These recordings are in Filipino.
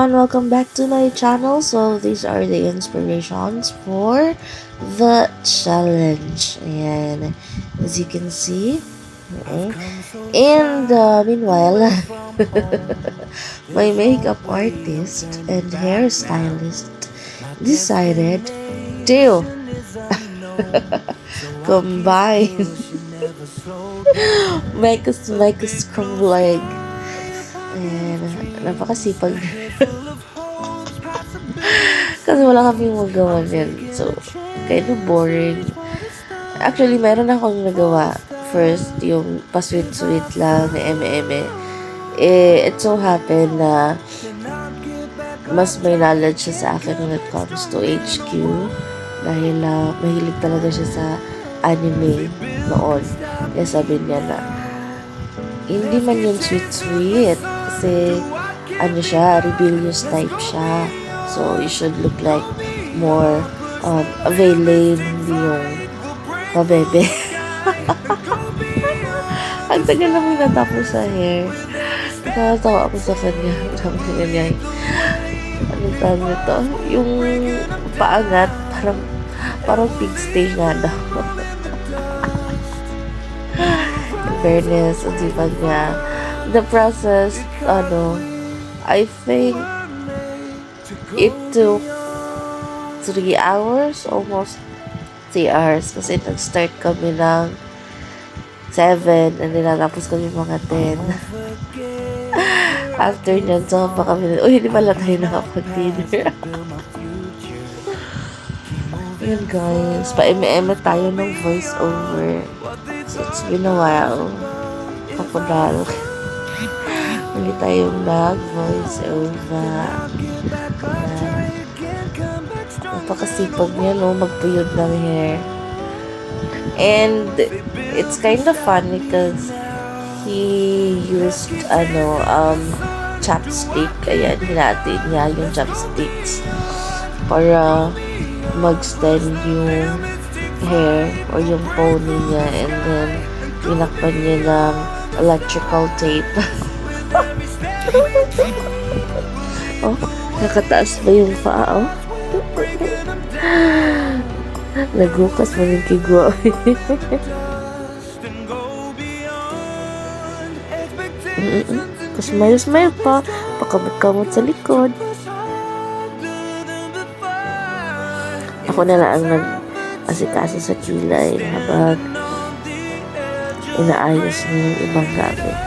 everyone, welcome back to my channel. So these are the inspirations for the challenge. And as you can see, okay. And meanwhile, my makeup artist and hairstylist decided to combine make a scrambled egg. And napakasipag. Kasi wala kaming magawa niyan. So, kind of boring. Actually, meron akong nagawa. First, yung pa-sweet-sweet lang na eme-eme. It so happened na mas may knowledge siya sa akin when it comes to HQ. Dahil mahilig talaga siya sa anime noon. Kaya sabi niya na, hindi man yung sweet-sweet. Kasi, ano siya, rebellious type siya. So, you should look like more available, hindi yung pabebe. Ang tagal namin natapos sa hair. Nakatawa ako sa kanya. Sabi ko ganyan, anong tawag nito? Yung paangat, parang pig stage nga daw. In fairness, ang sipag niya. The process, I think it took 3 hours, almost 3 hours. Kasi nag-start kami ng 7 and then natapos kami mga 10. After nyan, so pa kami, hindi pala tayo nakapag-dinner. Yun guys, pa-eme-eme tayo ng voice over. So it's been a while. Kapodal. Hindi tayong nag-voice over. Napakasipag niya, no? Magpuyod ng hair. And it's kind of fun because he used, chopstick. Ayan, hinati niya yung chopsticks para mag-stand yung hair or yung pony niya, and then pinakpan niya ng electrical tape. Oh, nakataas ba yung paa? Oh? Nagukas mo yung kigwa. Smile pa. Pakabot-kamot sa likod. Ako na lang ang nag-asikaso sa kilay habang inaayos niya yung ibang gamit.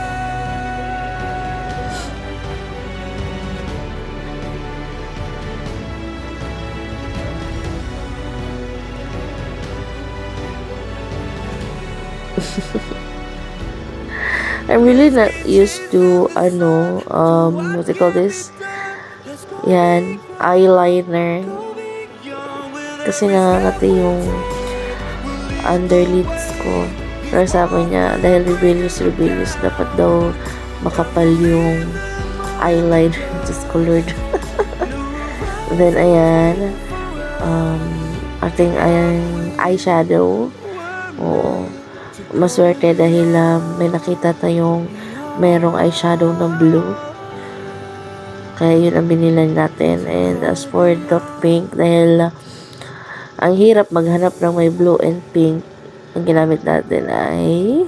I'm really not used to what they call this? Yan, eyeliner. Kasi nangangati yung underlids ko. Pero sabi niya, dahil rebellious, dapat daw makapal yung eyeliner, discolored. Then, ayan, ating eyeshadow. Oo. Maswerte dahil may nakita tayong merong eyeshadow na blue. Kaya yun ang binilan natin. And as for the pink, dahil ang hirap maghanap ng may blue and pink, ang ginamit natin ay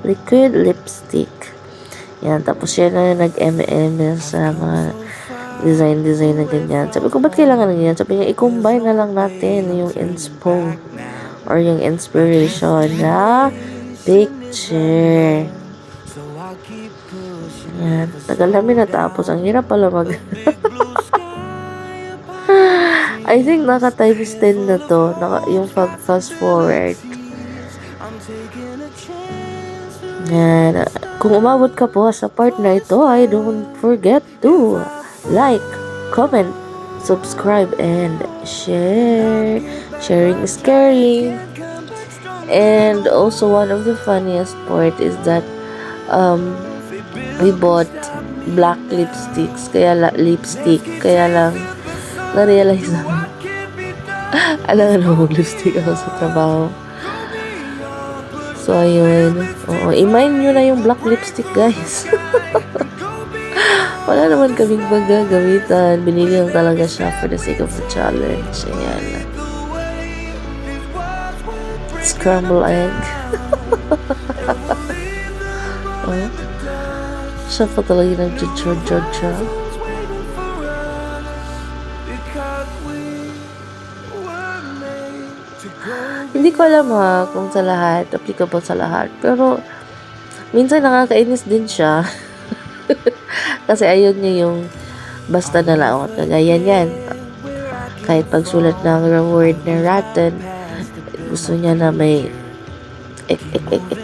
liquid lipstick. Yan. Tapos yan na nag-eme-eme sa mga design na ganyan. Sabi ko, ba't kailangan na ganyan? Sabi niya, i-combine na lang natin yung inspo or yung inspiration na picture. Yan. Tagal namin natapos. Ang hirap pala I think naka-times 10 na to. Yung fast forward. Yan. Kung umabot ka po sa part na ito, don't forget to like, comment, subscribe, and share. Sharing is caring. And also, one of the funniest part is that we bought black lipsticks, kaya lang na-realize namin alam na mag-lipstick ako sa trabaho. So ayun, i-mind nyo na yung black lipstick guys. Wala naman kaming magagamitan. Binili lang talaga siya for the sake of the challenge. Ayan. Scramble egg. Oh. Siya pa talaga nag-judge. Hindi ko alam ha kung sa lahat, applicable sa lahat. Pero, minsan nakakainis din siya. Kasi ayun niya yung basta na lang. Kagaya yan. Kahit pagsulat ng reward na rotten, gusto niya na may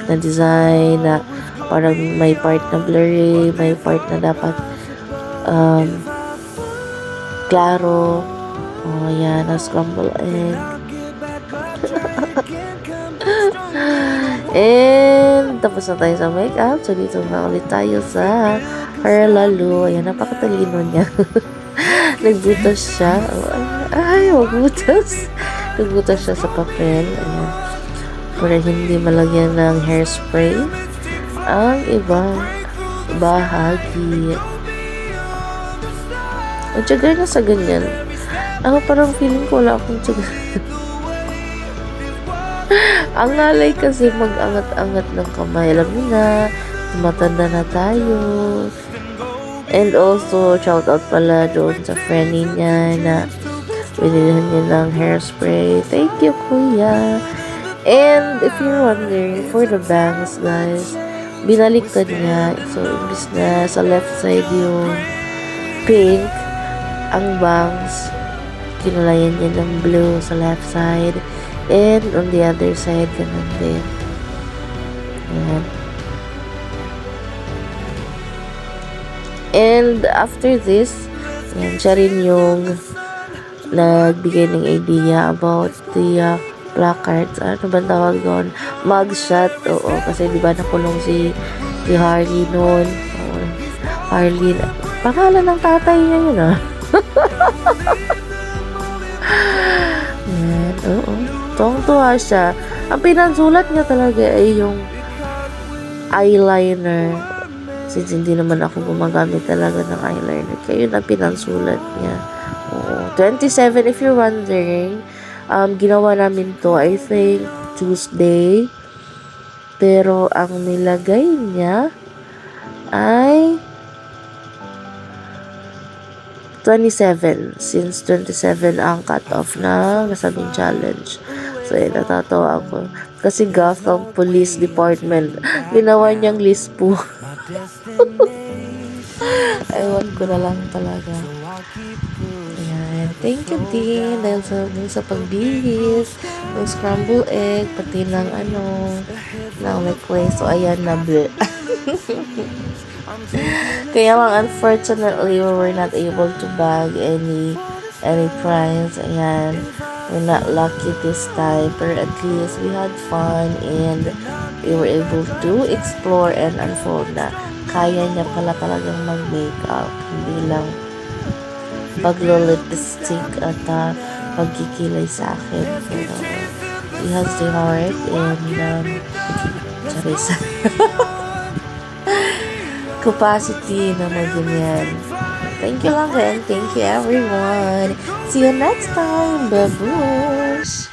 na design na parang may part na blurry, may part na dapat klaro. Oh, yan, na scramble egg. And tapos na tayo sa makeup. So dito na ulit tayo sa hair lalo. Ayan, napakatalino niya. Nagbutas siya. Ay, magbutas. Nagbutas siya sa papel. Ayan. Para hindi malagyan ng hairspray ang ibang bahagi. Ang tiyaga niya sa ganyan. Ako parang feeling ko wala akong tiyaga. Ang nalay kasi mag-angat-angat ng kamay. Alam mo na, matanda na tayo. And also, shout out pala doon sa friend niya na binilihan niya ng hairspray. Thank you, kuya. And if you're wondering, for the bangs, guys, binaliktad niya. So, imbis na sa left side yung pink, ang bangs, kinulayan niya ng blue sa left side. And on the other side, ganun din. Ayan. And after this, ayan, siya rin yung nagbigay ng idea about the placards. Ano ba tawag doon? Mugshot. Oo, kasi di ba nakulong si Harley noon. Harley. Pangalan ng tatay niya yun, ah. Ayan, oo. Tuwang-tuwa siya. Ang pinansulat niya talaga ay yung eyeliner. Since hindi naman ako gumagamit talaga ng eyeliner. Kaya yun ang pinansulat niya. Oo. 27, if you're wondering, ginawa namin to, I think, Tuesday. Pero ang nilagay niya ay 27. Since 27 ang cut-off na nasabing challenge. So, natatawa ako. Kasi Gotham Police Department, ginawa niyang list po. Ewan ko na lang talaga. Ayan. Thank you din dahil sa pagbihis ng scramble egg, pati ng ng necklace. So, ayan na. Kaya lang, unfortunately, we were not able to bag any prize. Ayan. We're not lucky this time, but at least we had fun and we were able to explore and unfold na kaya niya pala talagang mag-makeup. Hindi lang paglo-lipstick at pagkikilay sa akin. Pero he has the heart and charis. Capacity na mag-ganyan. Thank you lang and thank you everyone. See you next time. Babush!